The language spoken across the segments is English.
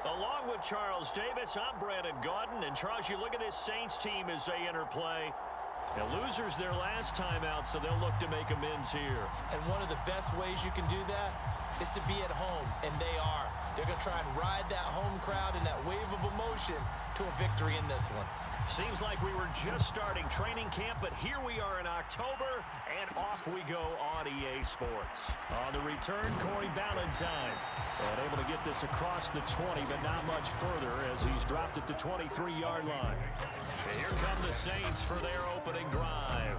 Along with Charles Davis, I'm Brandon Gaudin. And, Charles, you look at this Saints team as they interplay. The losers their last time out, so they'll look to make amends here. And one of the best ways you can do that is to be at home, and they are. They're going to try and ride that home crowd and that wave of emotion to a victory in this one. Seems like we were just starting training camp, but here we are in October, and off we go on EA Sports. On the return, Corey Ballantyne. And able to get this across the 20, but not much further as he's dropped at the 23-yard line. And here come the Saints for their opening drive.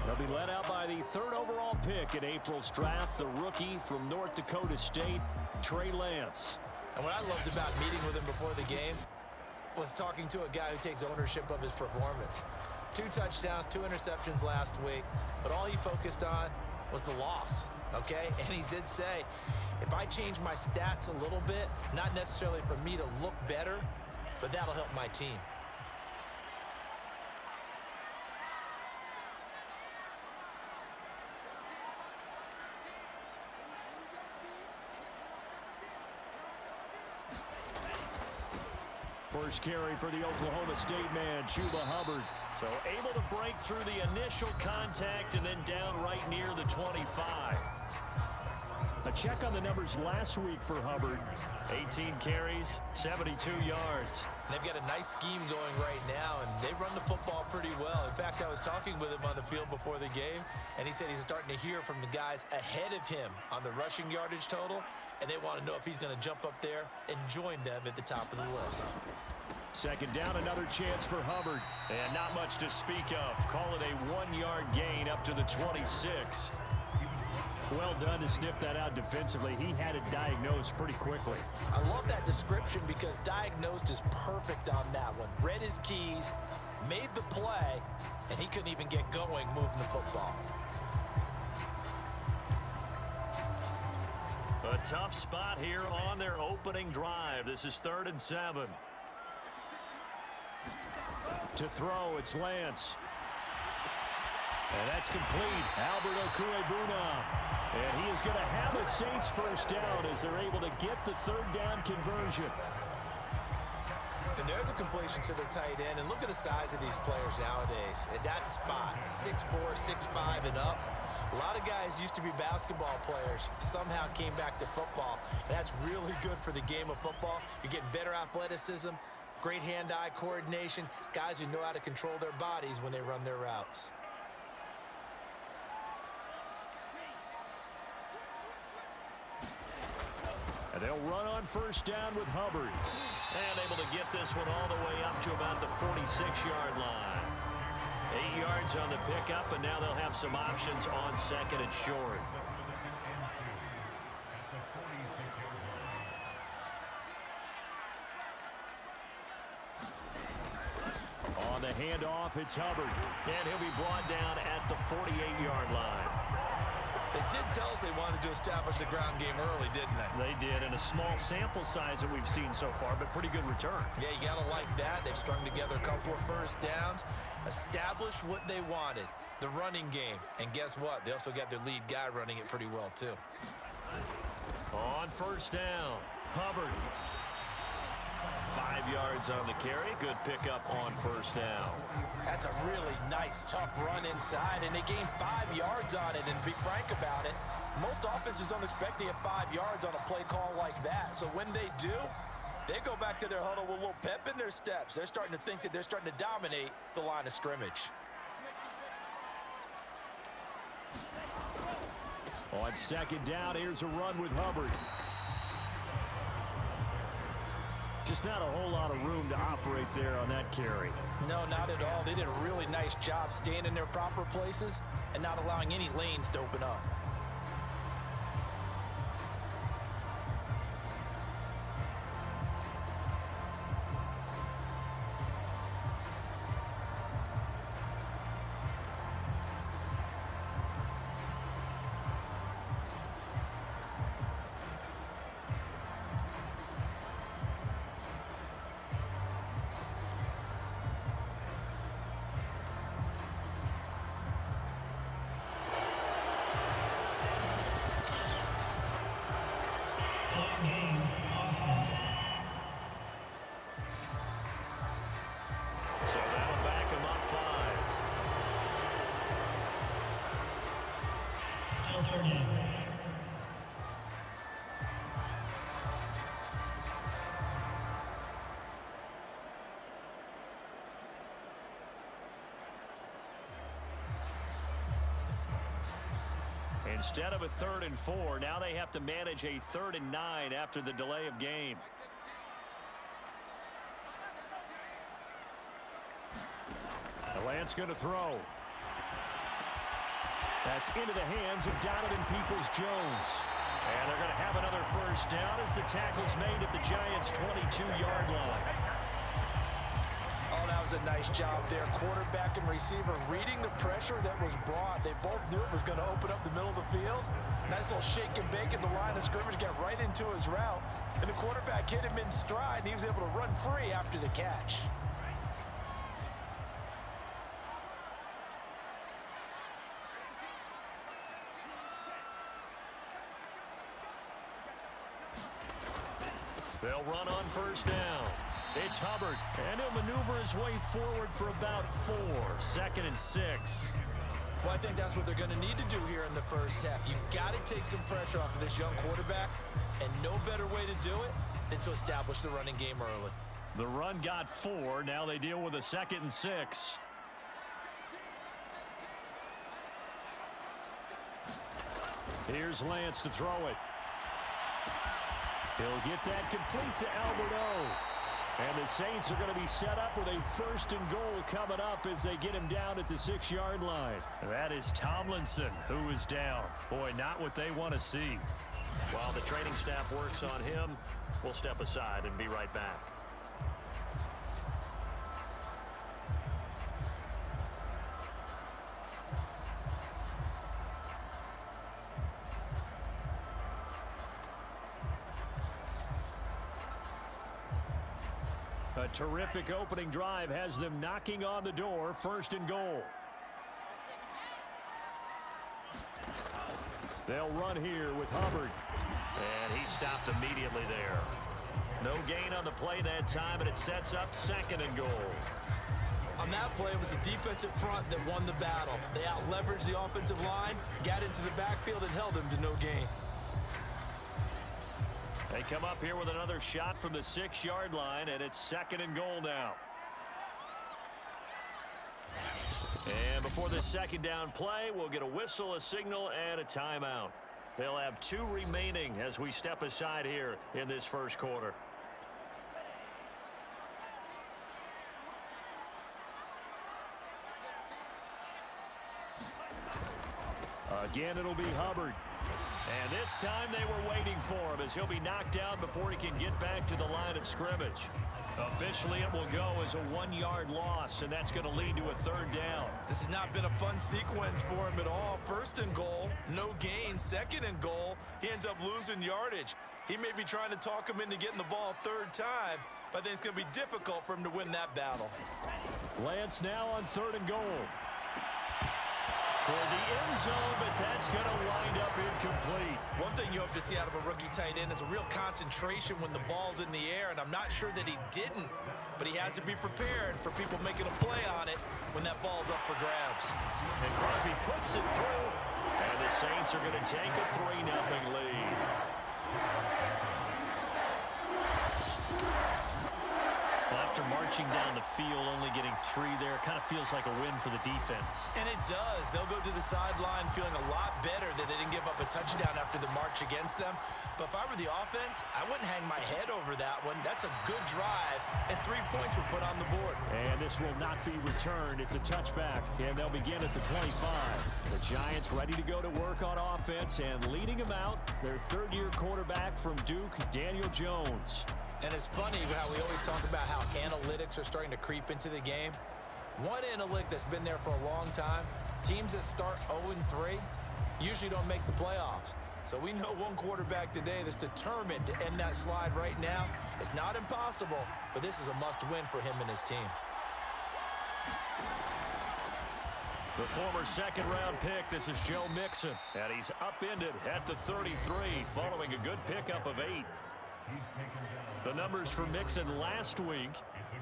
They'll be led out by the third overall pick in April's draft, the rookie from North Dakota State, Trey Lance. And what I loved about meeting with him before the game was talking to a guy who takes ownership of his performance. 2 touchdowns, 2 interceptions last week, but all he focused on was the loss, okay? And he did say, if I change my stats a little bit, not necessarily for me to look better, but that'll help my team. First carry for the Oklahoma State man, Chuba Hubbard. So able to break through the initial contact and then down right near the 25. A check on the numbers last week for Hubbard. 18 carries, 72 yards. They've got a nice scheme going right now, and they run the football pretty well. In fact, I was talking with him on the field before the game, and he said he's starting to hear from the guys ahead of him on the rushing yardage total, and they want to know if he's going to jump up there and join them at the top of the list. Second down, another chance for Hubbard. And not much to speak of. Call it a 1-yard gain up to the 26. Well done to sniff that out defensively. He had it diagnosed pretty quickly. I love that description because diagnosed is perfect on that one. Read his keys, made the play, and he couldn't even get going moving the football. A tough spot here on their opening drive. This is 3rd and 7. To throw, it's Lance. And that's complete. Albert Okwuegbunam. And he is going to have a Saints first down as they're able to get the 3rd down conversion. And there's a completion to the tight end. And look at the size of these players nowadays. At that spot, 6'4", 6'5", and up. A lot of guys used to be basketball players, somehow came back to football. And that's really good for the game of football. You're getting better athleticism, great hand-eye coordination, guys who know how to control their bodies when they run their routes. And they'll run on first down with Hubbard. And able to get this one all the way up to about the 46-yard line. 8 yards on the pickup, and now they'll have some options on 2nd and short. On the handoff, it's Hubbard. And he'll be brought down at the 48-yard line. They did tell us they wanted to establish the ground game early, didn't they? They did, and a small sample size that we've seen so far, but pretty good return. Yeah, you got to like that. They've strung together a couple of first downs, established what they wanted, the running game. And guess what? They also got their lead guy running it pretty well, too. On first down, Hubbard. 5 yards on the carry. Good pickup on first down. That's a really nice, tough run inside, and they gained 5 yards on it. And to be frank about it, most offenses don't expect to get 5 yards on a play call like that. So when they do, they go back to their huddle with a little pep in their steps. They're starting to think that they're starting to dominate the line of scrimmage. On second down, here's a run with Hubbard. Just not a whole lot of room to operate there on that carry. No, not at all. They did a really nice job staying in their proper places and not allowing any lanes to open up. So that'll back him up 5. Still third down. Instead of a 3rd and 4, now they have to manage a 3rd and 9 after the delay of game. Lance going to throw. That's into the hands of Donovan Peoples-Jones. And they're going to have another first down as the tackle's made at the Giants' 22-yard line. Oh, that was a nice job there. Quarterback and receiver reading the pressure that was brought. They both knew it was going to open up the middle of the field. Nice little shake and bake at the line of scrimmage, got right into his route. And the quarterback hit him in stride, and he was able to run free after the catch. They'll run on first down. It's Hubbard, and he'll maneuver his way forward for about 4. 2nd and 6. Well, I think that's what they're going to need to do here in the first half. You've got to take some pressure off of this young quarterback, and no better way to do it than to establish the running game early. The run got 4. Now they deal with a 2nd and 6. Here's Lance to throw it. He'll get that complete to Alberto. And the Saints are going to be set up with a 1st and goal coming up as they get him down at the 6-yard line. That is Tomlinson who is down. Boy, not what they want to see. While the training staff works on him, we'll step aside and be right back. A terrific opening drive has them knocking on the door. 1st and goal. They'll run here with Hubbard. And he stopped immediately there. No gain on the play that time, and it sets up 2nd and goal. On that play, it was the defensive front that won the battle. They out-leveraged the offensive line, got into the backfield, and held them to no gain. They come up here with another shot from the 6-yard line, and it's 2nd and goal now. And before this 2nd down play, we'll get a whistle, a signal, and a timeout. They'll have 2 remaining as we step aside here in this 1st quarter. Again, it'll be Hubbard. And this time they were waiting for him as he'll be knocked down before he can get back to the line of scrimmage. Officially, it will go as a 1-yard loss, and that's going to lead to a 3rd down. This has not been a fun sequence for him at all. 1st and goal, no gain. 2nd and goal, he ends up losing yardage. He may be trying to talk him into getting the ball 3rd time, but I think it's going to be difficult for him to win that battle. Lance now on 3rd and goal. Toward the end zone, but that's going to wind up incomplete. One thing you hope to see out of a rookie tight end is a real concentration when the ball's in the air, and I'm not sure that he didn't, but he has to be prepared for people making a play on it when that ball's up for grabs. And Crosby puts it through, and the Saints are going to take a 3-0 lead. After marching down the field, only getting 3 there, kind of feels like a win for the defense. And it does. They'll go to the sideline feeling a lot better that they didn't give up a touchdown after the march against them. But if I were the offense, I wouldn't hang my head over that one. That's a good drive, and 3 points were put on the board. And this will not be returned. It's a touchback, and they'll begin at the 25. The Giants ready to go to work on offense, and leading them out, their 3rd-year quarterback from Duke, Daniel Jones. And it's funny how we always talk about how analytics are starting to creep into the game. One analytic that's been there for a long time, teams that start 0-3 usually don't make the playoffs. So we know one quarterback today that's determined to end that slide right now. It's not impossible, but this is a must-win for him and his team. The former 2nd-round pick, this is Joe Mixon. And he's upended at the 33 following a good pickup of 8. The numbers for Mixon last week,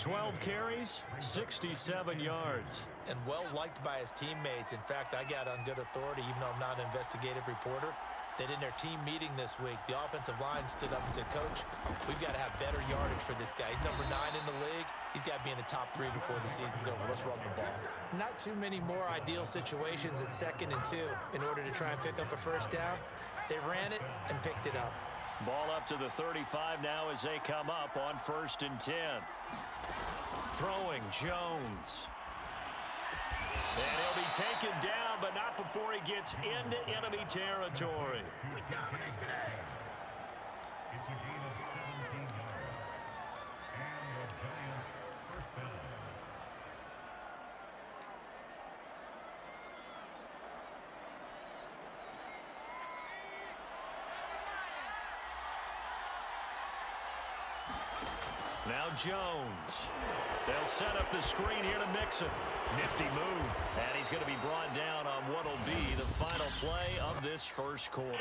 12 carries, 67 yards. And well-liked by his teammates. In fact, I got on good authority, even though I'm not an investigative reporter, that in their team meeting this week, the offensive line stood up and said, Coach, we've got to have better yardage for this guy. He's number 9 in the league. He's got to be in the top 3 before the season's over. Let's run the ball. Not too many more ideal situations at 2nd and 2 in order to try and pick up a first down. They ran it and picked it up. Ball up to the 35 now as they come up on 1st and 10. Throwing Jones. And he'll be taken down, but not before he gets into enemy territory. Now Jones. They'll set up the screen here to Mixon. Nifty move. And he's going to be brought down on what will be the final play of this first quarter.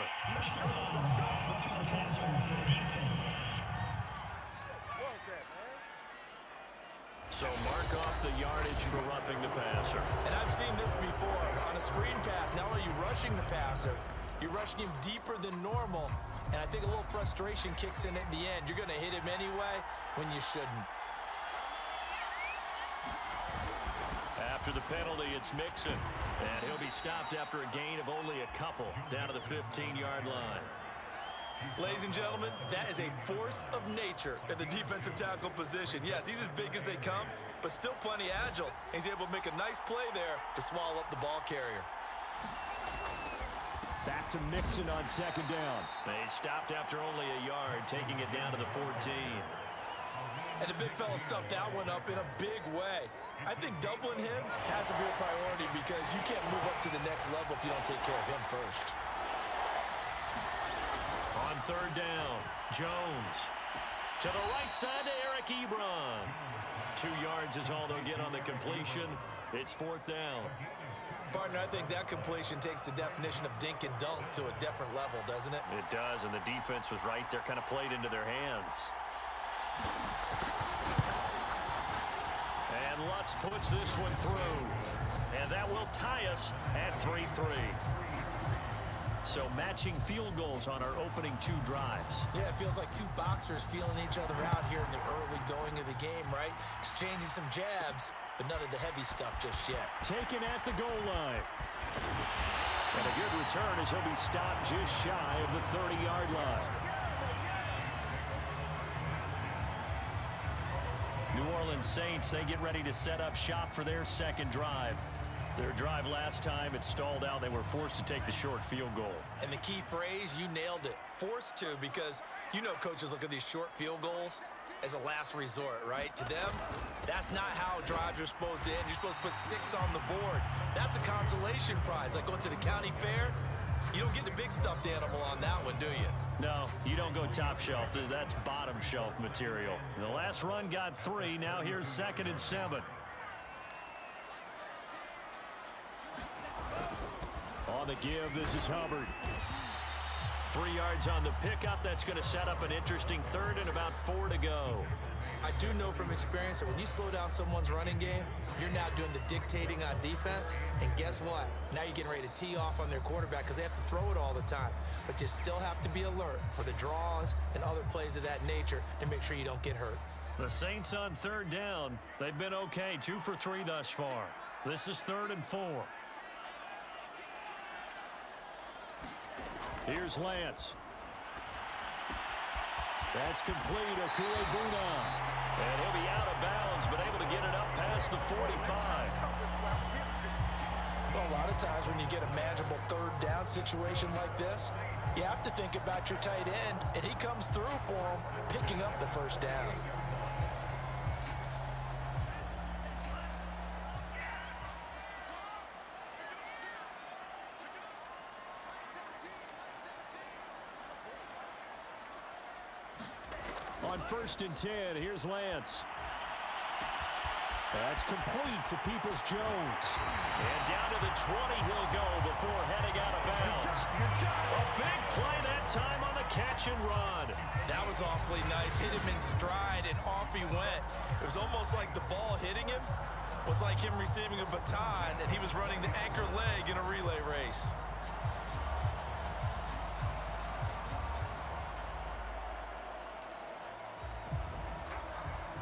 So mark off the yardage for roughing the passer. And I've seen this before. On a screen pass, not only are you rushing the passer, you're rushing him deeper than normal. And I think a little frustration kicks in at the end. You're going to hit him anyway when you shouldn't. After the penalty, it's Mixon. And he'll be stopped after a gain of only a couple down to the 15-yard line. Ladies and gentlemen, that is a force of nature at the defensive tackle position. Yes, he's as big as they come, but still plenty agile. He's able to make a nice play there to swallow up the ball carrier. Back to Mixon on 2nd down. They stopped after only a yard, taking it down to the 14. And the big fella stuffed that one up in a big way. I think doubling him has a real priority because you can't move up to the next level if you don't take care of him first. On 3rd down, Jones. To the right side to Eric Ebron. 2 yards is all they'll get on the completion. It's 4th down. Partner, I think that completion takes the definition of dink and dunk to a different level, doesn't it? It does, and the defense was right there, kind of played into their hands. And Lutz puts this one through. And that will tie us at 3-3. So matching field goals on our opening 2 drives. Yeah, it feels like 2 boxers feeling each other out here in the early going of the game, right? Exchanging some jabs, but none of the heavy stuff just yet. Taken at the goal line. And a good return as he'll be stopped just shy of the 30-yard line. New Orleans Saints, they get ready to set up shop for their 2nd drive. Their drive last time, it stalled out. They were forced to take the short field goal. And the key phrase, you nailed it, forced to, because you know coaches look at these short field goals as a last resort, right? To them, that's not how drives are supposed to end. You're supposed to put 6 on the board. That's a consolation prize, like going to the county fair. You don't get the big stuffed animal on that one, do you? No, you don't go top shelf. That's bottom shelf material. The last run got 3. Now here's 2nd and 7. On the give, this is Hubbard. 3 yards on the pickup. That's going to set up an interesting 3rd and about 4 to go. I do know from experience that when you slow down someone's running game, you're now doing the dictating on defense. And guess what? Now you're getting ready to tee off on their quarterback because they have to throw it all the time. But you still have to be alert for the draws and other plays of that nature and make sure you don't get hurt. The Saints on 3rd down. They've been okay. 2 for 3 thus far. This is 3rd and 4. Here's Lance. That's complete. Okuebuna. And he'll be out of bounds, but able to get it up past the 45. Well, a lot of times when you get a manageable 3rd down situation like this, you have to think about your tight end, and he comes through for him, picking up the 1st down. On 1st and 10, here's Lance. That's complete to Peoples-Jones. And down to the 20 he'll go before heading out of bounds. A big play that time on the catch and run. That was awfully nice. Hit him in stride, and off he went. It was almost like the ball hitting him was like him receiving a baton, and he was running the anchor leg in a relay race.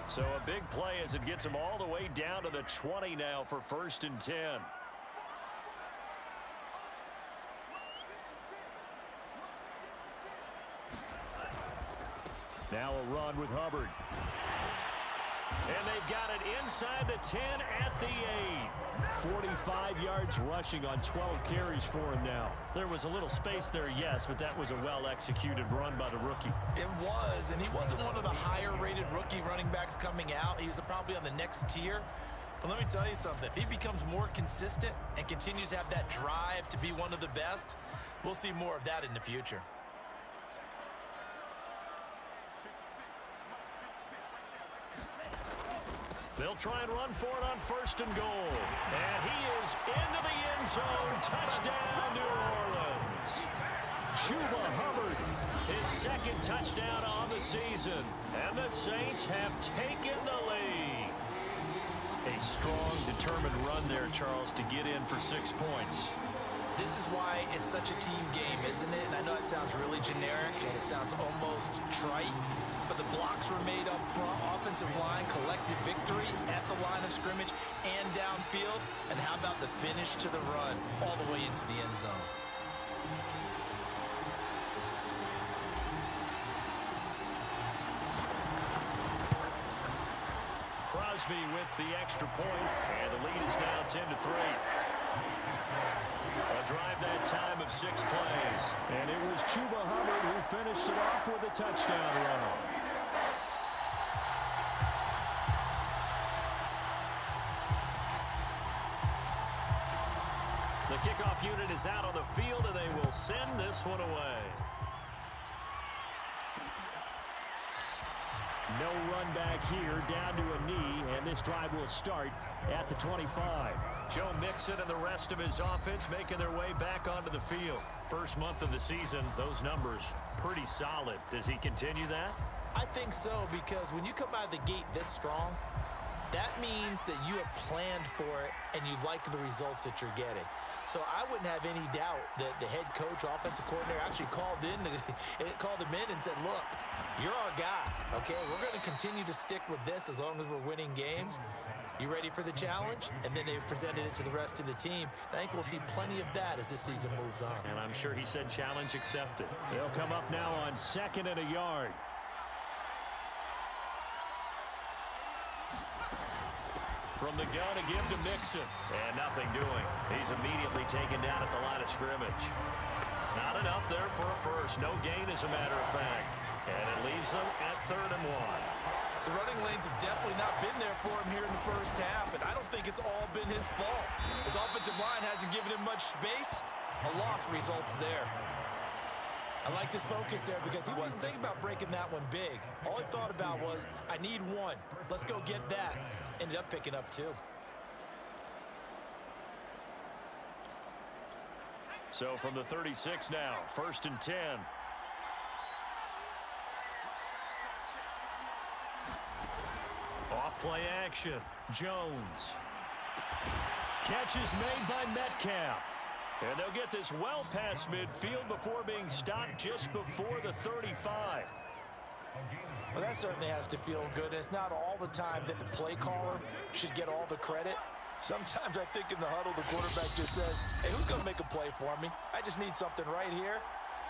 So a big play as it gets him all the way down to the 20 now for 1st and 10. Now a run with Hubbard. And they've got it inside the 10 at the 8. 45 yards rushing on 12 carries for him now. There was a little space there, yes, but that was a well-executed run by the rookie. It was, and he wasn't one of the higher-rated rookie running backs coming out. He's probably on the next tier. But let me tell you something. If he becomes more consistent and continues to have that drive to be one of the best, we'll see more of that in the future. They'll try and run for it on 1st and goal. And he is into the end zone. Touchdown, New Orleans. Chuba Hubbard, his 2nd touchdown on the season. And the Saints have taken the lead. A strong, determined run there, Charles, to get in for 6 points. This is why it's such a team game, isn't it? And I know it sounds really generic and it sounds almost trite, but the blocks were made up front, offensive line, collective victory at the line of scrimmage and downfield. And how about the finish to the run all the way into the end zone? Crosby with the extra point, and the lead is now 10-3. A drive that time of 6 plays. And it was Chuba Hubbard who finished it off with a touchdown run. The kickoff unit is out on the field, and they will send this one away. No run back here, down to a knee, and this drive will start at the 25. Joe Mixon and the rest of his offense making their way back onto the field. First month of the season, those numbers pretty solid. Does he continue that? I think so, because when you come out of the gate this strong, that means that you have planned for it and you like the results that you're getting. So I wouldn't have any doubt that the head coach, offensive coordinator, actually called him in and said, look, you're our guy, okay? We're going to continue to stick with this as long as we're winning games. You ready for the challenge? And then they presented it to the rest of the team. I think we'll see plenty of that as this season moves on. And I'm sure he said challenge accepted. They'll come up now on 2nd and a yard. From the gun, a give to Mixon. And nothing doing. He's immediately taken down at the line of scrimmage. Not enough there for a first. No gain, as a matter of fact. And it leaves them at 3rd and 1. The running lanes have definitely not been there for him here in the first half, and I don't think it's all been his fault. His offensive line hasn't given him much space. A loss results there. I liked his focus there because he wasn't thinking about breaking that one big. All he thought about was, I need one. Let's go get that. Ended up picking up 2. So from the 36 now, 1st and 10. Off play action. Jones. Catch is made by Metcalf. And they'll get this well past midfield before being stopped just before the 35. Well, that certainly has to feel good. It's not all the time that the play caller should get all the credit. Sometimes I think in the huddle, the quarterback just says, hey, who's going to make a play for me? I just need something right here.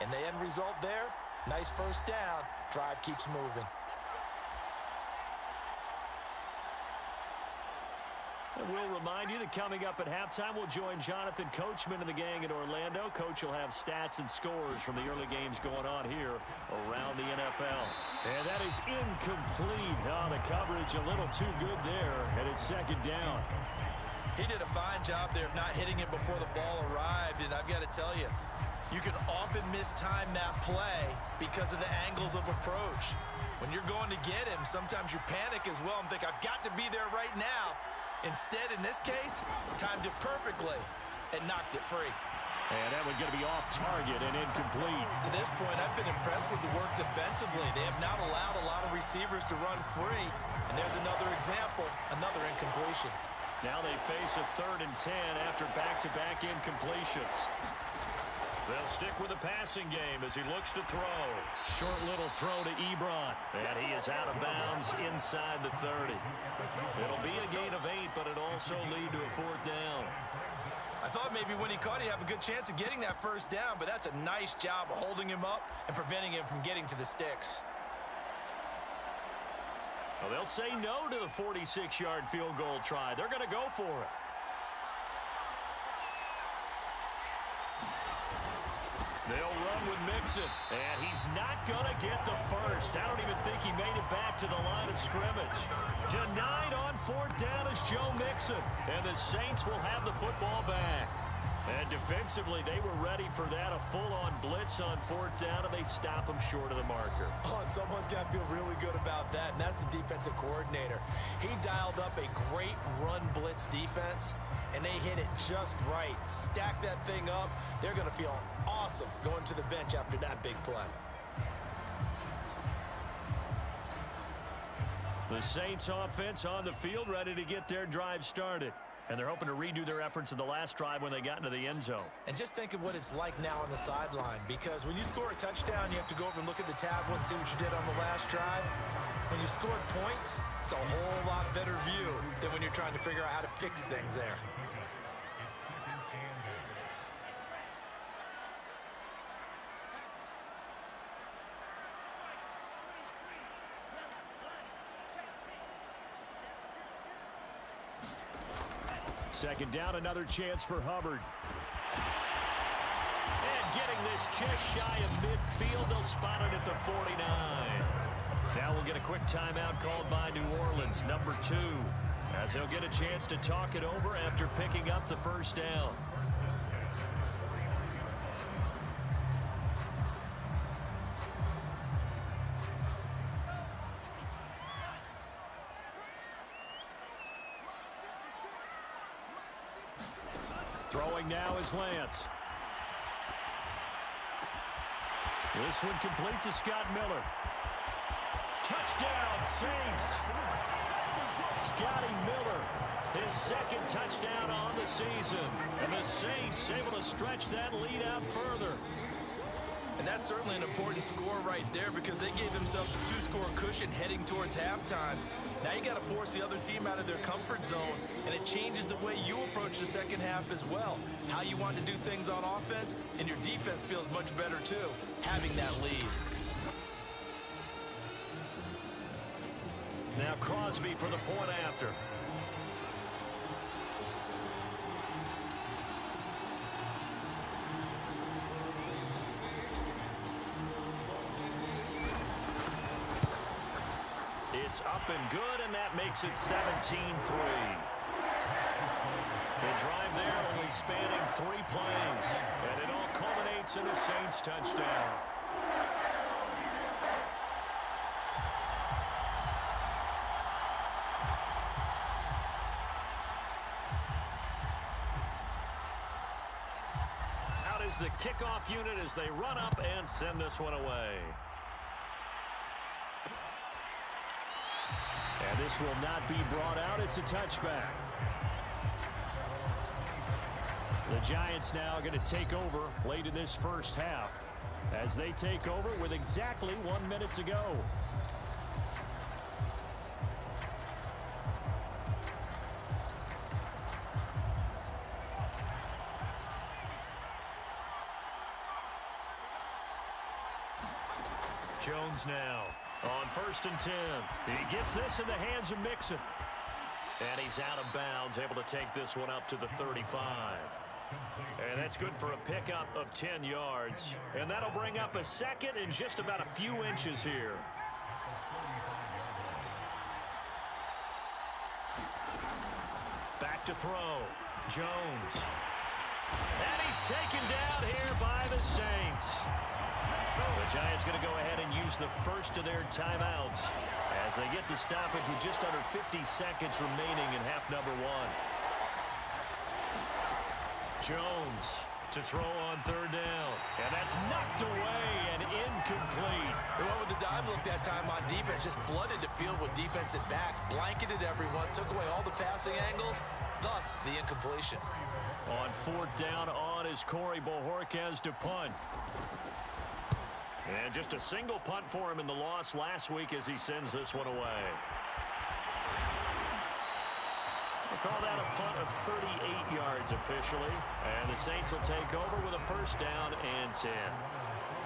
And the end result there, nice first down. Drive keeps moving. And we'll remind you that coming up at halftime, we'll join Jonathan Coachman and the gang in Orlando. Coach will have stats and scores from the early games going on here around the NFL. And that is incomplete. Oh, the coverage a little too good there, and it's 2nd down. He did a fine job there of not hitting him before the ball arrived, and I've got to tell you, You can often mistime that play because of the angles of approach. When you're going to get him, sometimes you panic as well and think, I've got to be there right now. Instead, in this case, timed it perfectly and knocked it free. And that one's going to be off target and incomplete. To this point, I've been impressed with the work defensively. They have not allowed a lot of receivers to run free. And there's another example, another incompletion. Now they face a 3rd and 10 after back-to-back incompletions. They'll stick with the passing game as he looks to throw. Short little throw to Ebron. And he is out of bounds inside the 30. It'll be a gain of 8, but it'll also lead to a 4th down. I thought maybe when he caught it, he'd have a good chance of getting that 1st down, but that's a nice job of holding him up and preventing him from getting to the sticks. Well, they'll say no to the 46-yard field goal try. They're going to go for it. They'll run with Mixon, and he's not going to get the first. I don't even think he made it back to the line of scrimmage. Denied on 4th down is Joe Mixon, and the Saints will have the football back. And defensively, they were ready for that, a full-on blitz on 4th down, and they stop him short of the marker. Oh, and someone's got to feel really good about that, and that's the defensive coordinator. He dialed up a great run blitz defense, and they hit it just right. Stack that thing up. They're going to feel awesome going to the bench after that big play. The Saints offense on the field, ready to get their drive started. And they're hoping to redo their efforts in the last drive when they got into the end zone. And just think of what it's like now on the sideline, because when you score a touchdown, you have to go over and look at the tablet and see what you did on the last drive. When you scored points, it's a whole lot better view than when you're trying to figure out how to fix things there. Second down, another chance for Hubbard. And getting this just shy of midfield, they'll spot it at the 49. Now we'll get a quick timeout called by New Orleans, number 2, as they'll get a chance to talk it over after picking up the 1st down. Throwing now is Lance. This one complete to Scott Miller. Touchdown, Saints. Scotty Miller, his 2nd touchdown on the season. And the Saints able to stretch that lead out further. And that's certainly an important score right there, because they gave themselves a 2-score cushion heading towards halftime. Now you got to force the other team out of their comfort zone, and it changes the way you approach the second half as well. How you want to do things on offense, and your defense feels much better too, having that lead. Now Crosby for the point after. It's up and good, and that makes it 17-3. The drive there only spanning 3 plays, and it all culminates in a Saints touchdown. Out is the kickoff unit as they run up and send this one away. And this will not be brought out. It's a touchback. The Giants now going to take over late in this first half as they take over with exactly 1 minute to go. Jones now on 1st and 10. He gets this in the hands of Mixon. And he's out of bounds, able to take this one up to the 35. And that's good for a pickup of 10 yards. And that'll bring up a 2nd and just about a few inches here. Back to throw. Jones. And he's taken down here by the Saints. The Giants going to go ahead and use the first of their timeouts as they get the stoppage with just under 50 seconds remaining in half number one. Jones to throw on third down. And that's knocked away and incomplete. They went with the dive look that time on defense, just flooded the field with defensive backs, blanketed everyone, took away all the passing angles, thus the incompletion. On fourth down on is Corey Bojorquez to punt. And just a single punt for him in the loss last week as he sends this one away. We'll call that a punt of 38 yards officially. And the Saints will take over with a first down and 10.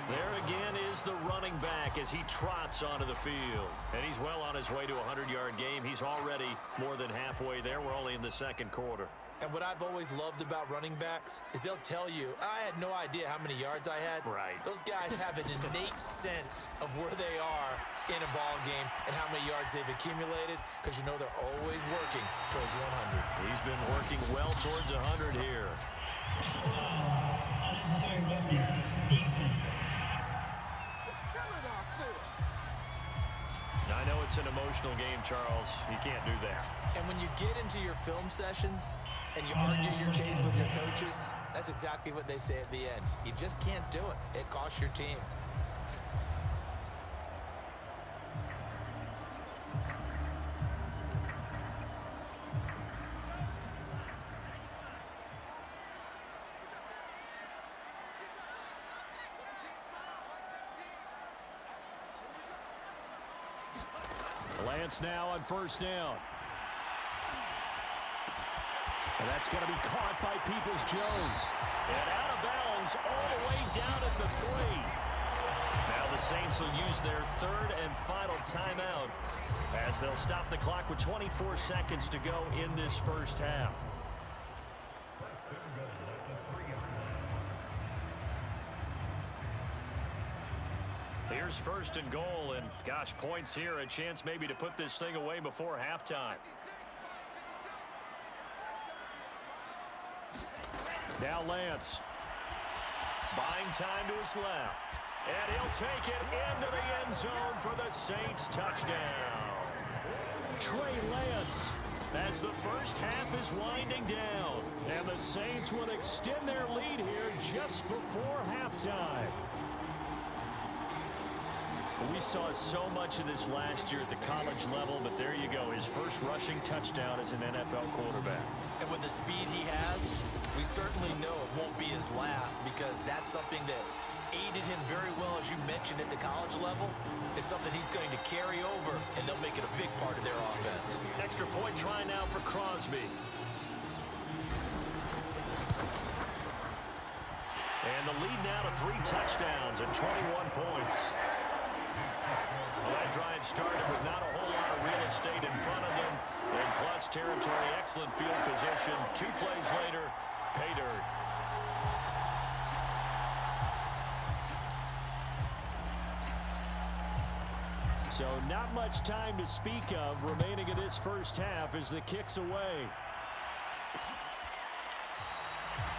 There again is the running back as he trots onto the field. And he's well on his way to a 100-yard game. He's already more than halfway there. We're only in the second quarter. And what I've always loved about running backs is they'll tell you, I had no idea how many yards I had. Right. Those guys have an innate sense of where they are in a ball game and how many yards they've accumulated because you know they're always working towards 100. He's been working well towards 100 here. Unnecessary roughness, defense. Now, I know it's an emotional game, Charles. You can't do that. And when you get into your film sessions and you argue your case with your coaches, that's exactly what they say at the end. You just can't do it. It costs your team. Lance now on first down. And that's going to be caught by Peoples-Jones. And out of bounds all the way down at the 3. Now the Saints will use their third and final timeout as they'll stop the clock with 24 seconds to go in this first half. Here's first and goal, and gosh, points here, a chance maybe to put this thing away before halftime. Now Lance. Buying time to his left. And he'll take it into the end zone for the Saints touchdown. Trey Lance, as the first half is winding down. And the Saints will extend their lead here just before halftime. We saw so much of this last year at the college level, but there you go. His first rushing touchdown as an NFL quarterback. And with the speed he has, we certainly know it won't be his last because that's something that aided him very well, as you mentioned, at the college level. It's something he's going to carry over, and they'll make it a big part of their offense. Extra point try now for Crosby. And the lead now to 3 touchdowns and 21 points. Well, that drive started with not a whole lot of real estate in front of them. And plus territory, excellent field position. 2 plays later, pay dirt. So not much time to speak of remaining in this first half as the kick's away.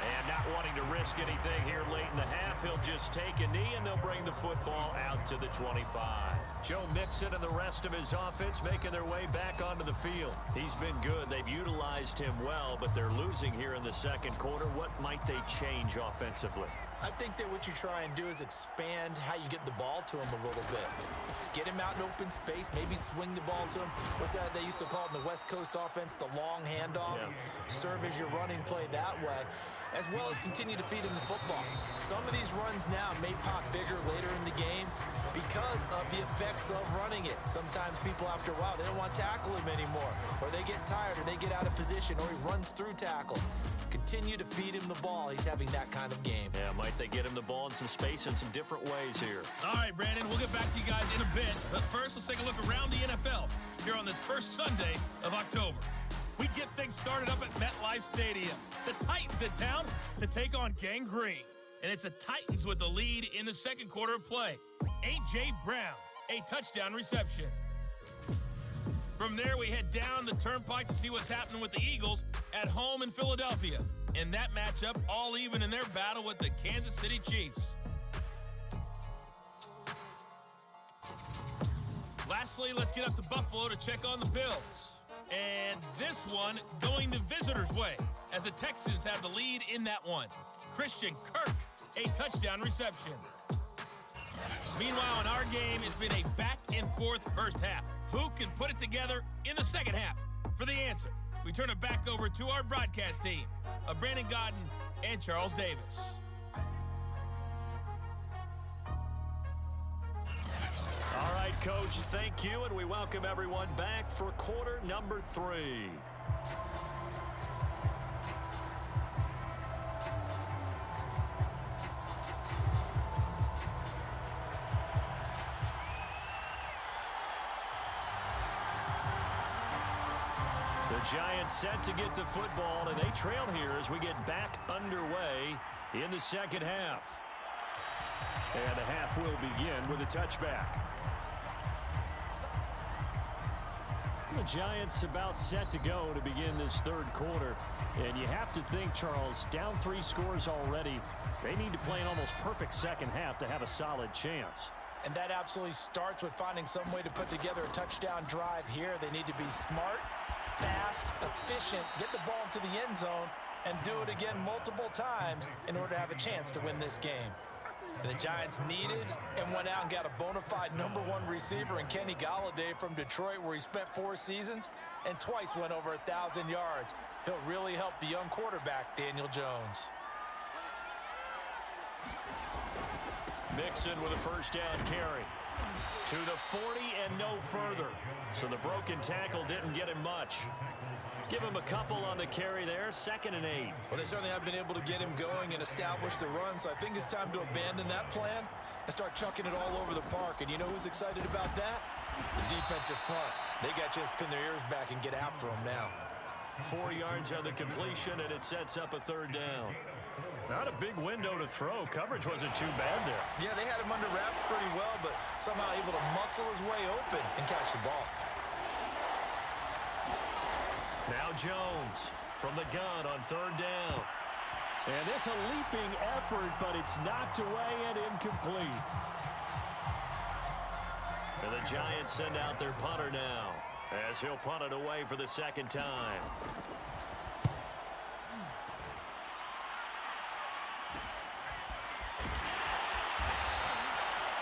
And not wanting to risk anything here late in the half, he'll just take a knee and they'll bring the football out to the 25. Joe Mixon and the rest of his offense making their way back onto the field. He's been good. They've utilized him well, but they're losing here in the second quarter. What might they change offensively? I think that what you try and do is expand how you get the ball to him a little bit. Get him out in open space, maybe swing the ball to him. What's that they used to call it in the West Coast offense, the long handoff? Yeah. Serve as your running play that way, as well as continue to feed him the football. Some of these runs now may pop bigger later in the game because of the effects of running it. Sometimes people, after a while, they don't want to tackle him anymore, or they get tired, or they get out of position, or he runs through tackles. Continue to feed him the ball. He's having that kind of game. Yeah, might they get him the ball in some space in some different ways here. All right, Brandon, we'll get back to you guys in a bit. But first, let's take a look around the NFL here on this first Sunday of October. We get things started up at MetLife Stadium. The Titans in town to take on Gang Green. And it's the Titans with the lead in the second quarter of play. A.J. Brown, a touchdown reception. From there, we head down the turnpike to see what's happening with the Eagles at home in Philadelphia. In that matchup, all even in their battle with the Kansas City Chiefs. Lastly, let's get up to Buffalo to check on the Bills. And this one going the visitors' way, as the Texans have the lead in that one. Christian Kirk, a touchdown reception. Meanwhile, in our game, it's been a back-and-forth first half. Who can put it together in the second half? For the answer, we turn it back over to our broadcast team of Brandon Godden and Charles Davis. All right, Coach, thank you, and we welcome everyone back for quarter number 3. The Giants set to get the football, and they trail here as we get back underway in the second half. And the half will begin with a touchback. The Giants about set to go to begin this third quarter. And you have to think, Charles, down 3 scores already. They need to play an almost perfect second half to have a solid chance. And that absolutely starts with finding some way to put together a touchdown drive here. They need to be smart, fast, efficient, get the ball into the end zone, and do it again multiple times in order to have a chance to win this game. And the Giants needed and went out and got a bona fide #1 receiver in Kenny Golladay from Detroit, where he spent 4 seasons and twice went over 1,000 yards. He'll really help the young quarterback, Daniel Jones. Mixon with a first down carry. To the 40 and no further. So the broken tackle didn't get him much. Give him a couple on the carry there, 2nd and 8. Well, they certainly have been able to get him going and establish the run, so I think it's time to abandon that plan and start chucking it all over the park. And you know who's excited about that? The defensive front. They got to just pin their ears back and get after him now. 4 yards on the completion, and it sets up a 3rd down. Not a big window to throw. Coverage wasn't too bad there. Yeah, they had him under wraps pretty well, but somehow able to muscle his way open and catch the ball. Now Jones from the gun on 3rd down. And it's a leaping effort, but it's knocked away and incomplete. And the Giants send out their punter now, as he'll punt it away for the 2nd time.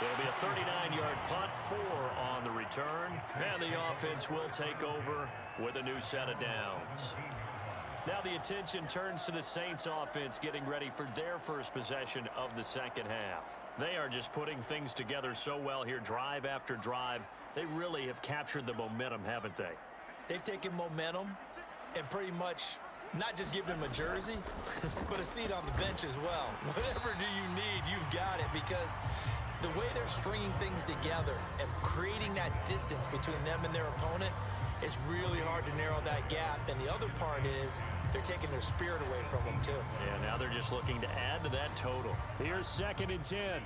It'll be a 39-yard punt, 4 on the return, and the offense will take over with a new set of downs. Now the attention turns to the Saints offense getting ready for their first possession of the second half. They are just putting things together so well here, drive after drive. They really have captured the momentum, haven't they? They've taken momentum and pretty much not just given him a jersey, but a seat on the bench as well. Whatever do you need, you've got it, because the way they're stringing things together and creating that distance between them and their opponent, it's really hard to narrow that gap. And the other part is they're taking their spirit away from them, too. Yeah, now they're just looking to add to that total. Here's 2nd and 10.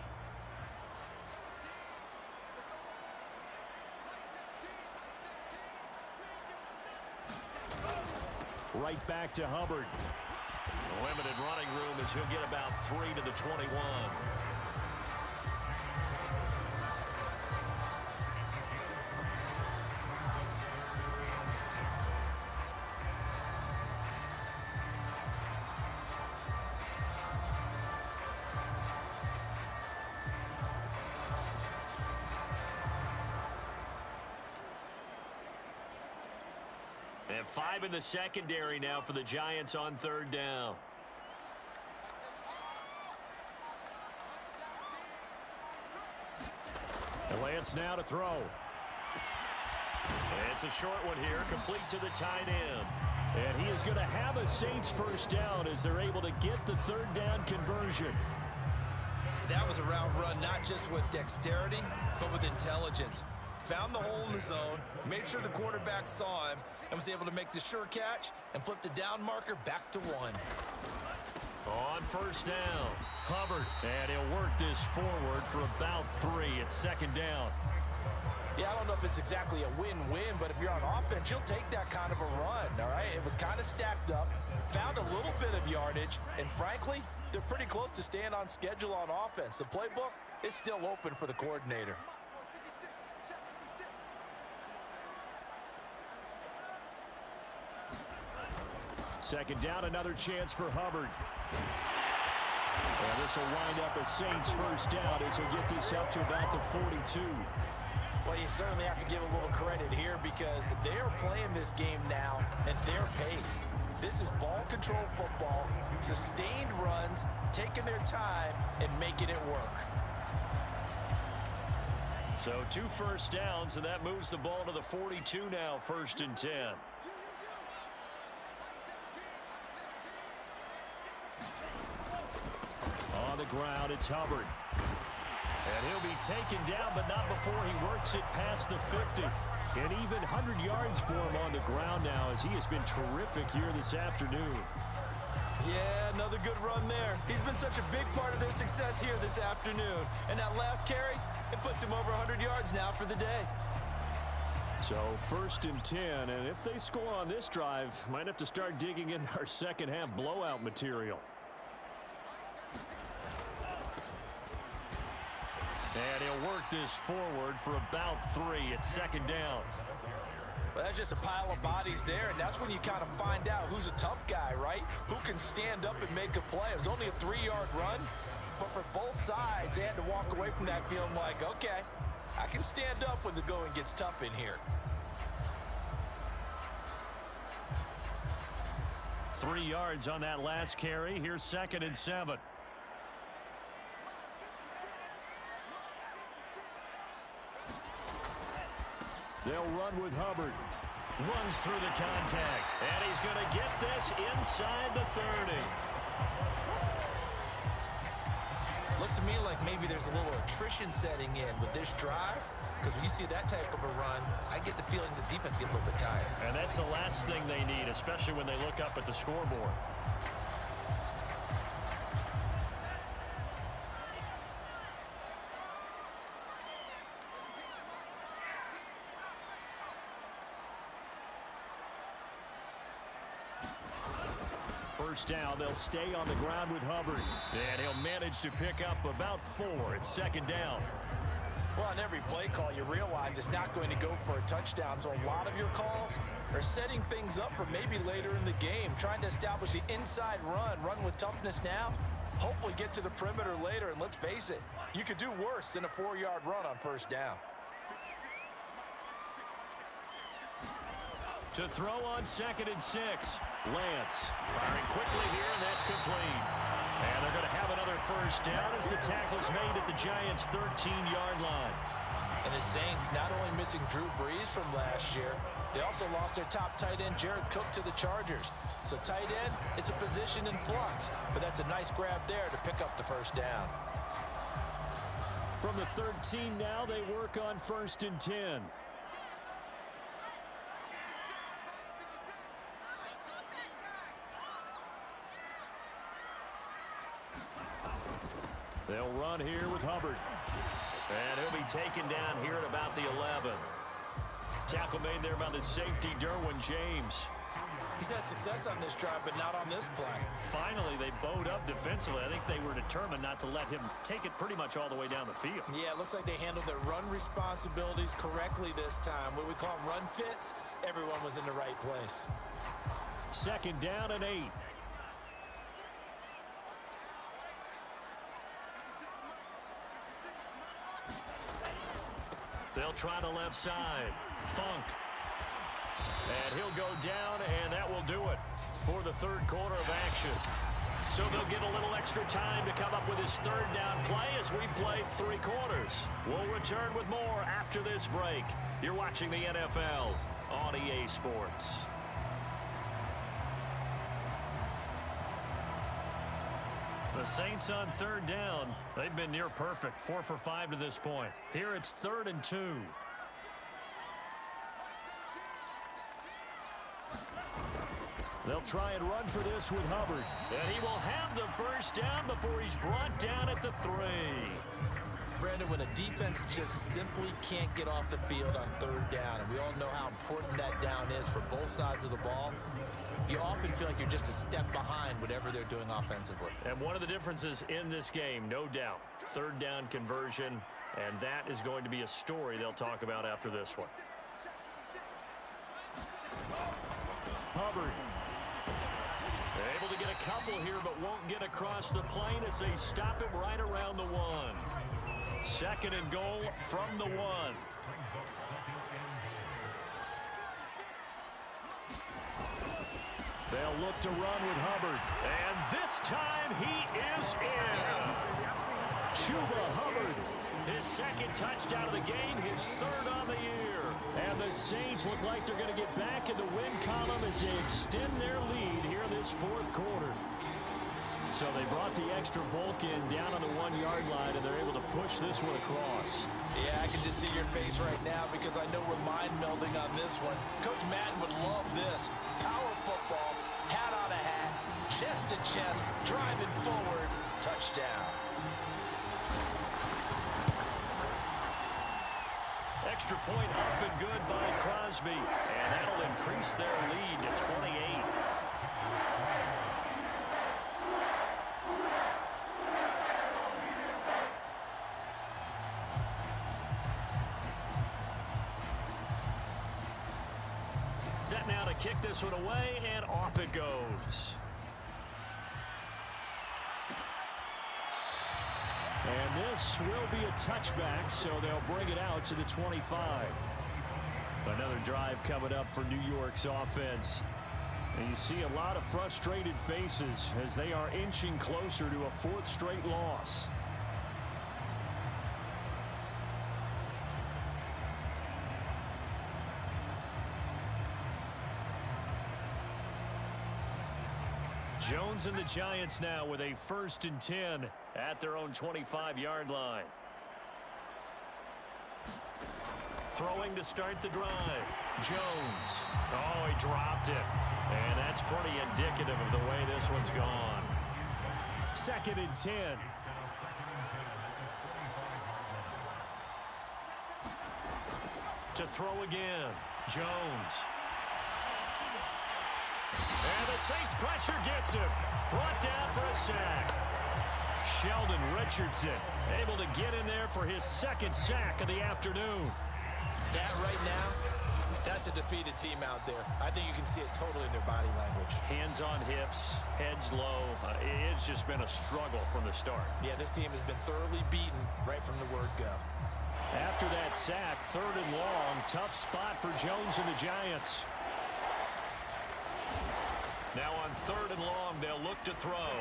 Right back to Hubbard. Limited running room as he'll get about 3 to the 21. And 5 in the secondary now for the Giants on 3rd down. And Lance now to throw. And it's a short one here, complete to the tight end. And he is going to have a Saints first down as they're able to get the 3rd down conversion. That was a route run, not just with dexterity, but with intelligence. Found the hole in the zone, made sure the quarterback saw him, and was able to make the sure catch and flip the down marker back to 1. On 1st down, Hubbard, and he'll work this forward for about 3 at 2nd down. Yeah, I don't know if it's exactly a win-win, but if you're on offense, you'll take that kind of a run, all right? It was kind of stacked up, found a little bit of yardage, and frankly, they're pretty close to staying on schedule on offense. The playbook is still open for the coordinator. Second down, another chance for Hubbard. And this will wind up a Saints first down as he'll get this up to about the 42. Well, you certainly have to give a little credit here because they are playing this game now at their pace. This is ball control football, sustained runs, taking their time and making it work. So 2 first downs, and that moves the ball to the 42 now, 1st and 10. On the ground, it's Hubbard. And he'll be taken down, but not before he works it past the 50. And even 100 yards for him on the ground now as he has been terrific here this afternoon. Yeah, another good run there. He's been such a big part of their success here this afternoon. And that last carry, it puts him over 100 yards now for the day. So 1st and 10, and if they score on this drive, might have to start digging in our second half blowout material. And he'll work this forward for about 3 at 2nd down. Well, that's just a pile of bodies there, and that's when you kind of find out who's a tough guy, right? Who can stand up and make a play. It was only a 3-yard run, but for both sides, they had to walk away from that feeling like, okay, I can stand up when the going gets tough in here. 3 yards on that last carry. Here's 2nd and 7. They'll run with Hubbard. Runs through the contact. And he's going to get this inside the 30. Looks to me like maybe there's a little attrition setting in with this drive. Because when you see that type of a run, I get the feeling the defense gets a little bit tired. And that's the last thing they need, especially when they look up at the scoreboard. First down, they'll stay on the ground with Hubbard. And he'll manage to pick up about 4 at 2nd down. Well, on every play call, you realize it's not going to go for a touchdown. So a lot of your calls are setting things up for maybe later in the game, trying to establish the inside run with toughness now, hopefully get to the perimeter later. And let's face it, you could do worse than a 4-yard run on 1st down. To throw on 2nd and 6. Lance firing quickly here, and that's complete. And they're going to have another first down as the tackle's made at the Giants' 13-yard line. And the Saints not only missing Drew Brees from last year, they also lost their top tight end, Jared Cook, to the Chargers. So tight end, it's a position in flux, but that's a nice grab there to pick up the first down. From the 13 now, they work on 1st and 10. They'll run here with Hubbard. And he'll be taken down here at about the 11. Tackle made there by the safety, Derwin James. He's had success on this drive, but not on this play. Finally, they bowed up defensively. I think they were determined not to let him take it pretty much all the way down the field. Yeah, it looks like they handled their run responsibilities correctly this time. What we call them run fits, everyone was in the right place. 2nd down and 8. They'll try the left side. Funk. And he'll go down, and that will do it for the 3rd quarter of action. So they'll get a little extra time to come up with his 3rd down play as we played 3 quarters. We'll return with more after this break. You're watching the NFL on EA Sports. The Saints on 3rd down. They've been near perfect. 4 for 5 to this point. Here it's 3rd and 2. They'll try and run for this with Hubbard. And he will have the first down before he's brought down at the 3. Brandon, when a defense just simply can't get off the field on third down, and we all know how important that down is for both sides of the ball, you often feel like you're just a step behind whatever they're doing offensively. And one of the differences in this game, no doubt, third down conversion, and that is going to be a story they'll talk about after this one. Hubbard. Able to get a couple here, but won't get across the plane as they stop him right around the 1. 2nd and goal from the 1. They'll look to run with Hubbard. And this time he is in. Chuba Hubbard. His 2nd touchdown of the game, his 3rd on the year. And the Saints look like they're going to get back in the win column as they extend their lead here in this 4th quarter. So they brought the extra bulk in down on the 1-yard line, and they're able to push this one across. Yeah, I can just see your face right now because I know we're mind-melding on this one. Coach Madden would love this. Power football, hat on a hat, chest to chest, driving forward, touchdown. Extra point up and good by Crosby, and that'll increase their lead to 28. Set now to kick this one away, and off it goes. And this will be a touchback, so they'll bring it out to the 25. Another drive coming up for New York's offense. And you see a lot of frustrated faces as they are inching closer to a 4th straight loss. Jones and the Giants now with a 1st and 10 at their own 25-yard line. Throwing to start the drive. Jones. Oh, he dropped it. And that's pretty indicative of the way this one's gone. 2nd and 10. To throw again. Jones. And the Saints pressure gets him. Brought down for a sack. Sheldon Richardson able to get in there for his 2nd sack of the afternoon. That right now, that's a defeated team out there. I think you can see it totally in their body language. Hands on hips, heads low. It's just been a struggle from the start. Yeah, this team has been thoroughly beaten right from the word go. After that sack, 3rd and long, tough spot for Jones and the Giants. Now on 3rd and long, they'll look to throw.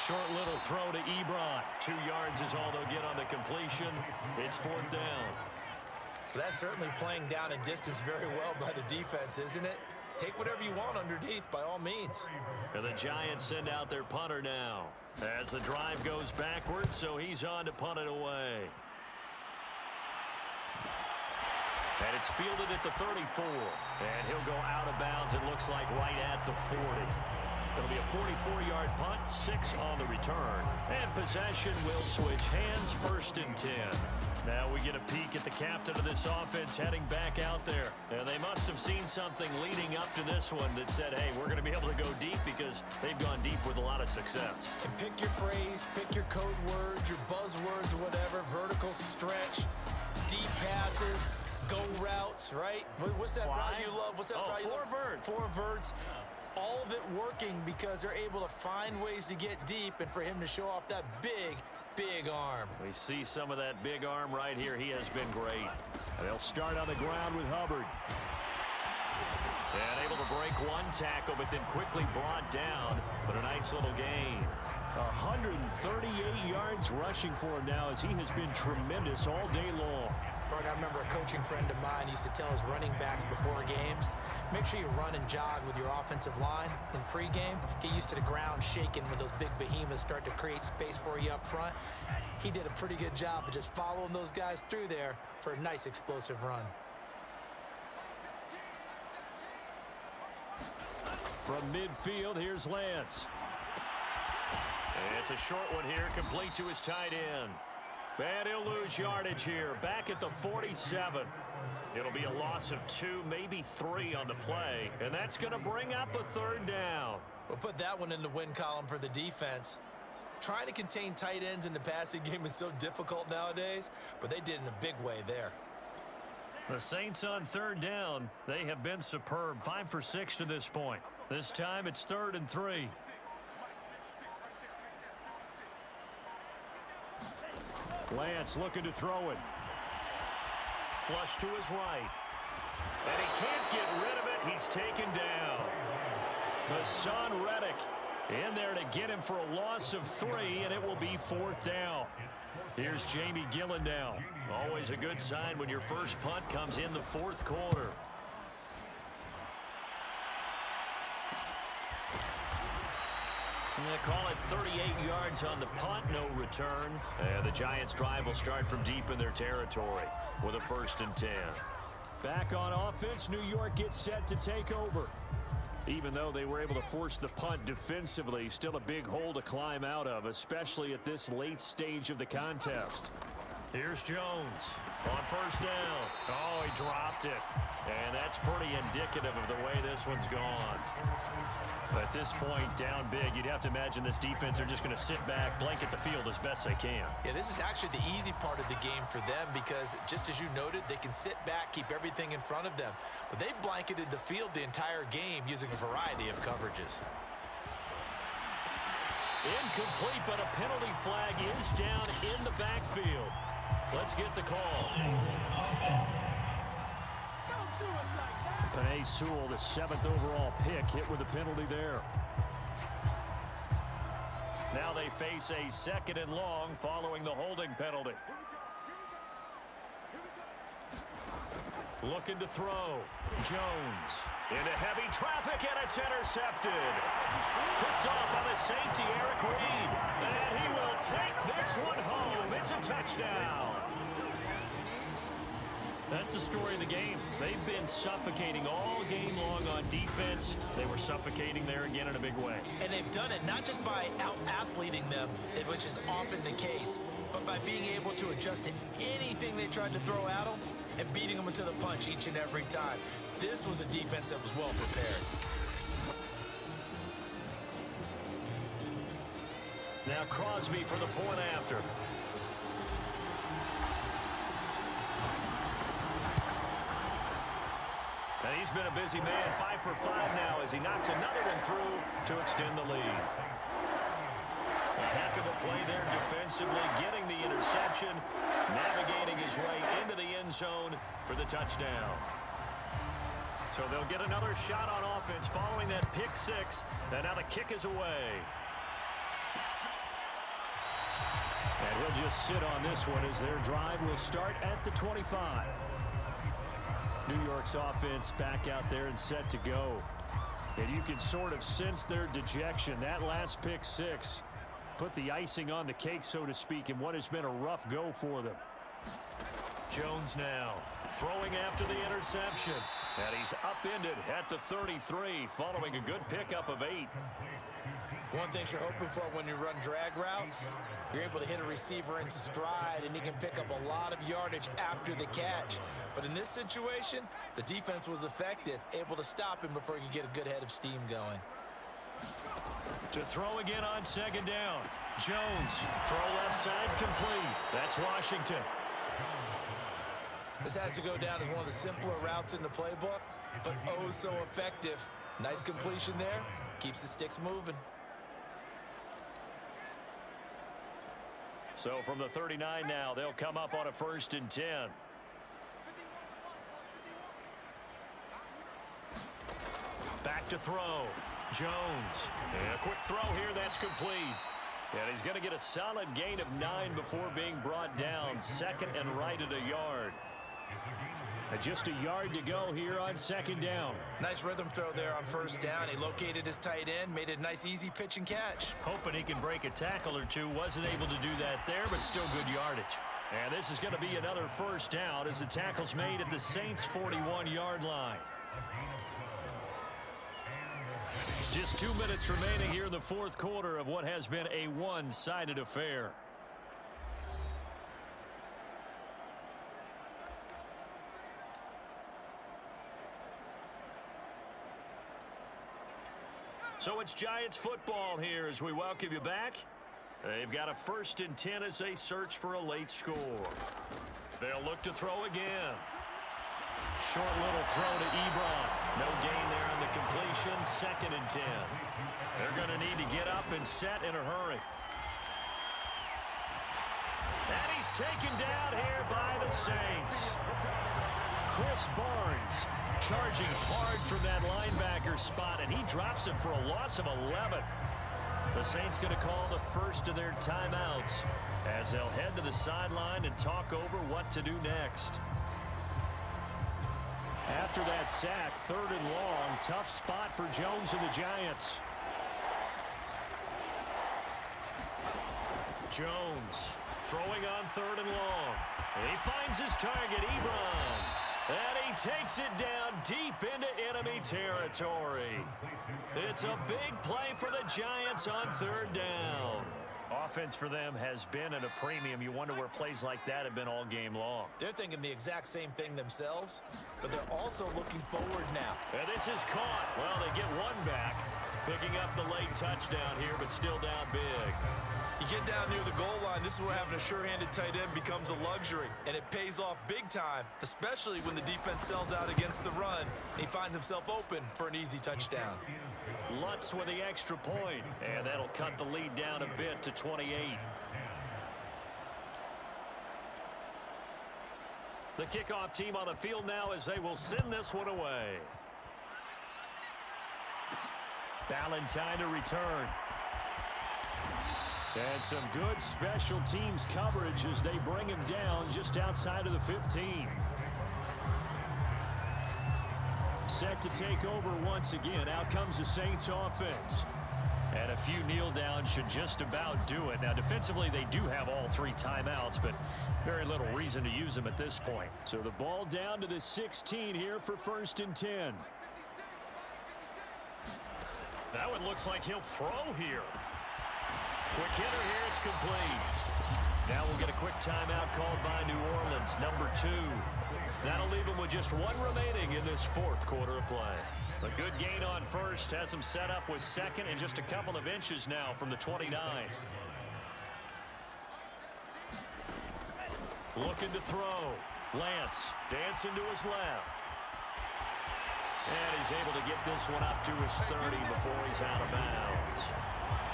Short little throw to Ebron. 2 yards is all they'll get on the completion. It's 4th down. That's certainly playing down and distance very well by the defense, isn't it? Take whatever you want underneath by all means. And the Giants send out their punter now as the drive goes backwards, so he's on to punt it away. And it's fielded at the 34. And he'll go out of bounds, it looks like, right at the 40. It'll be a 44-yard punt, 6 on the return. And possession will switch hands, 1st and 10. Now we get a peek at the captain of this offense heading back out there. And they must have seen something leading up to this one that said, hey, we're going to be able to go deep because they've gone deep with a lot of success. And pick your phrase, pick your code words, your buzzwords, whatever, vertical stretch, deep passes, go routes, right? What's that route you love? What's that route you love? 4 verts. 4 verts. All of it working because they're able to find ways to get deep and for him to show off that big, big arm. We see some of that big arm right here. He has been great. And they'll start on the ground with Hubbard. And able to break 1 tackle, but then quickly brought down. But a nice little gain. 138 yards rushing for him now as he has been tremendous all day long. I remember a coaching friend of mine used to tell his running backs before games, make sure you run and jog with your offensive line in pregame. Get used to the ground shaking when those big behemoths start to create space for you up front. He did a pretty good job of just following those guys through there for a nice explosive run. From midfield, here's Lance. It's a short one here, complete to his tight end. And he'll lose yardage here, back at the 47. It'll be a loss of 2, maybe 3 on the play, and that's going to bring up a third down. We'll put that one in the win column for the defense. Trying to contain tight ends in the passing game is so difficult nowadays, but they did in a big way there. The Saints on third down, they have been superb, 5 for 6 to this point. This time it's 3rd and 3. Lance looking to throw it. Flush to his right. And he can't get rid of it. He's taken down. The son Reddick in there to get him for a loss of 3, and it will be 4th down. Here's Jamie Gillen now. Always a good sign when your first punt comes in the 4th quarter. They call it 38 yards on the punt, no return. And the Giants' drive will start from deep in their territory with a 1st and 10. Back on offense, New York gets set to take over. Even though they were able to force the punt defensively, still a big hole to climb out of, especially at this late stage of the contest. Here's Jones on 1st down. Oh, he dropped it. And that's pretty indicative of the way this one's gone. At this point, down big, you'd have to imagine this defense are just going to sit back, blanket the field as best they can. Yeah, this is actually the easy part of the game for them because, just as you noted, they can sit back, keep everything in front of them. But they've blanketed the field the entire game using a variety of coverages. Incomplete, but a penalty flag is down in the backfield. Let's get the call. Penei Sewell, the 7th overall pick, hit with a penalty there. Now they face a 2nd and long following the holding penalty. Looking to throw. Jones into heavy traffic, and it's intercepted. Picked off by the safety, Eric Reed. And he will take this one home. It's a touchdown. That's the story of the game. They've been suffocating all game long on defense. They were suffocating there again in a big way. And they've done it not just by out-athleting them, which is often the case, but by being able to adjust to anything they tried to throw at them and beating them into the punch each and every time. This was a defense that was well prepared. Now Crosby for the point after. And he's been a busy man, 5 for 5 now as he knocks another one through to extend the lead. A heck of a play there defensively, getting the interception, navigating his way into the end zone for the touchdown. So they'll get another shot on offense following that pick 6, and now the kick is away. And he'll just sit on this one as their drive will start at the 25. New York's offense back out there and set to go. And you can sort of sense their dejection. That last pick 6 put the icing on the cake, so to speak, in what has been a rough go for them. Jones now throwing after the interception. And he's upended at the 33 following a good pickup of 8. One thing you're hoping for when you run drag routes, you're able to hit a receiver in stride, and he can pick up a lot of yardage after the catch. But in this situation, the defense was effective, able to stop him before he could get a good head of steam going. To throw again on 2nd down. Jones, throw left side, complete. That's Washington. This has to go down as one of the simpler routes in the playbook, but oh so effective. Nice completion there. Keeps the sticks moving. So from the 39 now, they'll come up on a 1st and 10. Back to throw. Jones. And a quick throw here, that's complete. And he's going to get a solid gain of 9 before being brought down. 2nd and right at a yard. And just a yard to go here on 2nd down. Nice rhythm throw there on 1st down. He located his tight end, made it a nice easy pitch and catch. Hoping he can break a tackle or two. Wasn't able to do that there, but still good yardage. And this is going to be another 1st down as the tackle's made at the Saints' 41-yard line. Just 2 minutes remaining here in the fourth quarter of what has been a one-sided affair. So it's Giants football here as we welcome you back. They've got a 1st and 10 as they search for a late score. They'll look to throw again. Short little throw to Ebron. No gain there on the completion. 2nd and 10. They're going to need to get up and set in a hurry. And he's taken down here by the Saints. Chris Barnes charging hard from that linebacker spot, and he drops him for a loss of 11. The Saints going to call the first of their timeouts as they'll head to the sideline and talk over what to do next. After that sack, 3rd and long, tough spot for Jones and the Giants. Jones throwing on 3rd and long. He finds his target, Ebron. And he takes it down deep into enemy territory. It's a big play for the Giants on 3rd down. Offense for them has been at a premium. You wonder where plays like that have been all game long. They're thinking the exact same thing themselves, but they're also looking forward now. And this is caught. Well, they get one back, picking up the late touchdown here, but still down big. You get down near the goal line, this is where having a sure-handed tight end becomes a luxury, and it pays off big time, especially when the defense sells out against the run, and he finds himself open for an easy touchdown. Lutz with the extra point, and that'll cut the lead down a bit to 28. The kickoff team on the field now as they will send this one away. Ballantyne to return. And some good special teams coverage as they bring him down just outside of the 15. Set to take over once again. Out comes the Saints offense. And a few kneel downs should just about do it. Now defensively they do have all 3 timeouts, but very little reason to use them at this point. So the ball down to the 16 here for 1st and 10. That one looks like he'll throw here. Quick hitter here, it's complete. Now we'll get a quick timeout called by New Orleans, number 2. That'll leave them with just 1 remaining in this 4th quarter of play. A good gain on 1st, has them set up with 2nd and just a couple of inches now from the 29. Looking to throw. Lance dancing to his left. And he's able to get this one up to his 30 before he's out of bounds.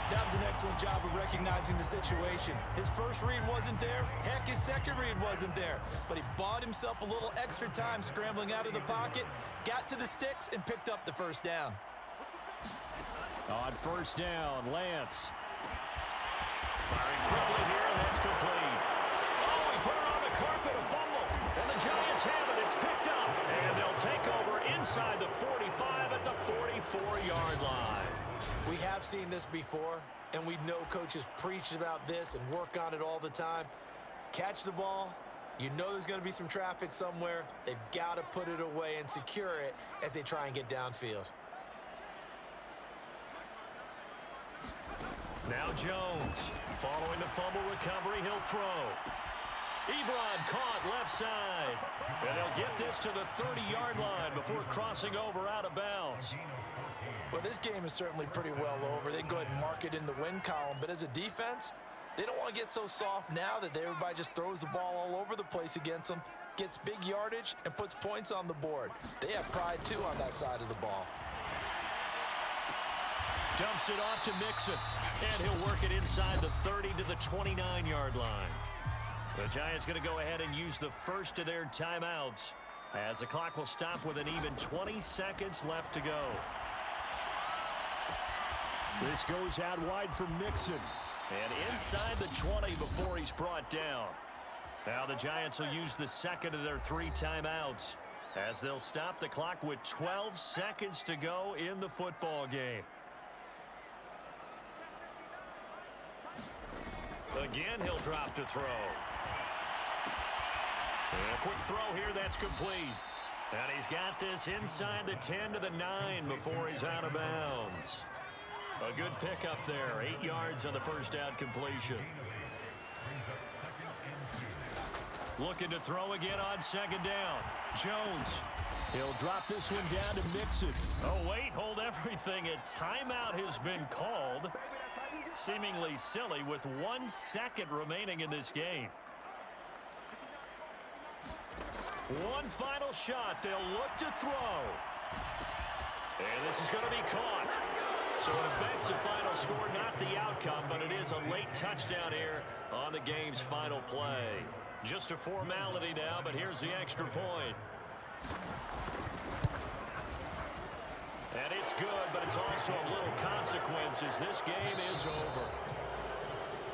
That was an excellent job of recognizing the situation. His first read wasn't there. Heck, his second read wasn't there. But he bought himself a little extra time scrambling out of the pocket, got to the sticks, and picked up the 1st down. On 1st down, Lance. Firing quickly here, and that's complete. Oh, he put it on the carpet, a fumble. And the Giants have it. It's picked up. And they'll take over inside the 45 at the 44-yard line. We have seen this before, and we know coaches preach about this and work on it all the time. Catch the ball. You know there's going to be some traffic somewhere. They've got to put it away and secure it as they try and get downfield. Now Jones. Following the fumble recovery, he'll throw. Ebron caught left side. And they'll get this to the 30-yard line before crossing over out of bounds. Well, this game is certainly pretty well over. They can go ahead and mark it in the win column. But as a defense, they don't want to get so soft now that everybody just throws the ball all over the place against them, gets big yardage, and puts points on the board. They have pride, too, on that side of the ball. Dumps it off to Mixon. And he'll work it inside the 30 to the 29-yard line. The Giants going to go ahead and use the first of their timeouts as the clock will stop with an even 20 seconds left to go. This goes out wide for Mixon. And inside the 20 before he's brought down. Now the Giants will use the 2nd of their 3 timeouts as they'll stop the clock with 12 seconds to go in the football game. Again, he'll drop to throw. And a quick throw here, that's complete. And he's got this inside the 10 to the 9 before he's out of bounds. A good pickup there. 8 yards on the first down completion. Looking to throw again on second down. Jones. He'll drop this one down to Mixon. Oh, wait, hold everything. A timeout has been called. Seemingly silly with 1 second remaining in this game. One final shot. They'll look to throw. And this is going to be caught. So an offensive final score, not the outcome, but it is a late touchdown here on the game's final play. Just a formality now, but here's the extra point. And it's good, but it's also of little consequences. This game is over.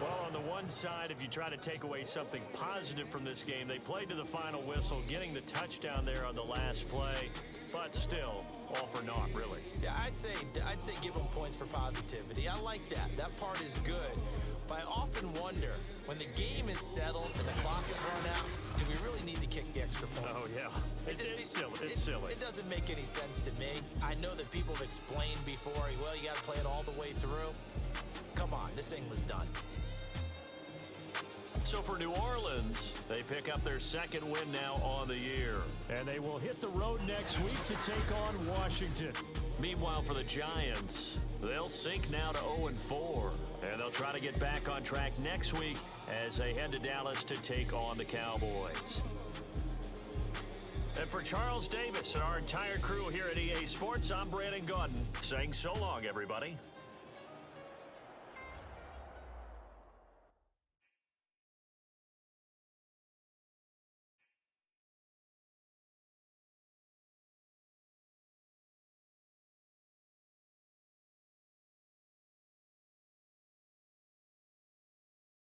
Well, on the one side, if you try to take away something positive from this game, they played to the final whistle, getting the touchdown there on the last play, but still, all for naught, really. Yeah, I'd say give them points for positivity. I like that. That part is good. But I often wonder, when the game is settled and the clock is run out, do we really need to kick the extra point? Oh, yeah. It's silly. It's silly. It doesn't make any sense to me. I know that people have explained before, well, you got to play it all the way through. Come on, this thing was done. So for New Orleans, they pick up their second win now on the year. And they will hit the road next week to take on Washington. Meanwhile, for the Giants, they'll sink now to 0-4. And they'll try to get back on track next week as they head to Dallas to take on the Cowboys. And for Charles Davis and our entire crew here at EA Sports, I'm Brandon Gaudin saying so long, everybody.